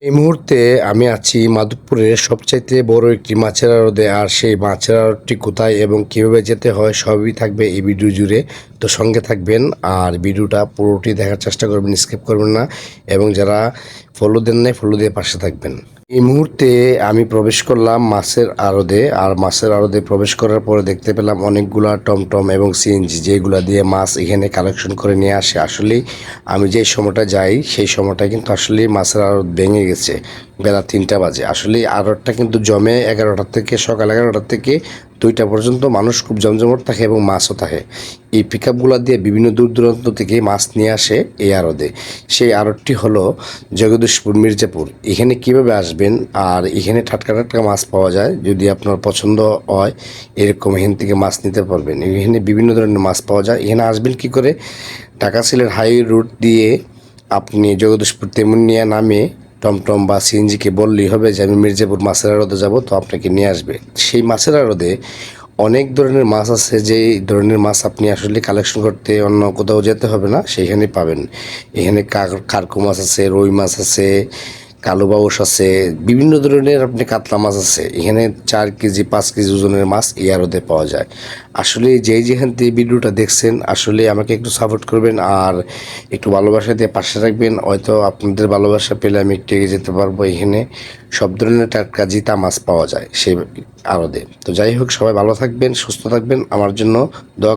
এই মুহূর্তে আমি আছি মাধবপুরের সবচাইতে বড় একটি মাছের আড়তে। আর সেই মাছের আড়তটি কোথায় এবং কীভাবে যেতে হয় সবই থাকবে এই ভিডিও জুড়ে। তো সঙ্গে থাকবেন আর ভিডিওটা পুরোটি দেখার চেষ্টা করবেন, স্কিপ করবেন না। এবং যারা ফলো দেন নাই, ফলো দিয়ে পাশে থাকবেন। এই মুহূর্তে আমি প্রবেশ করলাম মাছের আড়তে। আর মাছের আড়তে প্রবেশ করার পরে দেখতে পেলাম অনেকগুলা টমটম এবং সিএনজি, যেগুলা দিয়ে মাছ এখানে কালেকশন করে নিয়ে আসে। আসলেই আমি যে সময়টা যাই সেই সময়টা কিন্তু আসলে মাছের আড়ত ভেঙে গেছে। বেলা 3টা বাজে। আসলে আড়তটা কিন্তু জমে 11টা থেকে, সকাল 11টা থেকে 2টা পর্যন্ত মানুষ খুব জমজমট থাকে এবং মাছও থাকে। এই পিক আপগুলো দিয়ে বিভিন্ন দূর দূরান্ত থেকে মাছ নিয়ে আসে এই আড়তে। সেই আড়তটি হলো জগদীশপুর মির্জাপুর। এখানে কিভাবে আসবেন আর এখানে টাটকা টাটকা মাছ পাওয়া যায়, যদি আপনার পছন্দ হয় এরকম এখান থেকে মাছ নিতে পারবেন। এখানে বিভিন্ন ধরনের মাছ পাওয়া যায়। এখানে আসবেন কি করে? ঢাকা সিলেট হাই রুট দিয়ে আপনি জগদীশপুর তেমুনিয়া নামে টমটম বা সিএনজিকে বললেই হবে যে আমি মির্জাপুর মাছের আড়তে যাব, তো আপনাকে নিয়ে আসবে। সেই মাছের আড়তে অনেক ধরনের মাছ আছে, যেই ধরনের মাছ আপনি আসলে কালেকশন করতে অন্য কোথাও যেতে হবে না, সেইখানে পাবেন। এখানে কার্কো মাছ আছে, রুই মাছ আছে, কালো বাউস আছে, বিভিন্ন ধরনের আপনি কাতলা মাছ আছে। এখানে 4 কেজি 5 কেজি ওজনের মাছ এই আড়তে পাওয়া যায়। আসলে যেখান থেকে ভিডিওটা দেখছেন, আসলে আমাকে একটু সাপোর্ট করবেন আর একটু ভালোবাসা দিয়ে পাশে রাখবেন। হয়তো আপনাদের ভালোবাসা পেলে আমি একটু এগিয়ে যেতে পারবো। এখানে সব ধরনের টাটকা জিতা মাছ পাওয়া যায় সেই আড়তে। তো যাই হোক, সবাই ভালো থাকবেন, সুস্থ থাকবেন, আমার জন্য দোয়া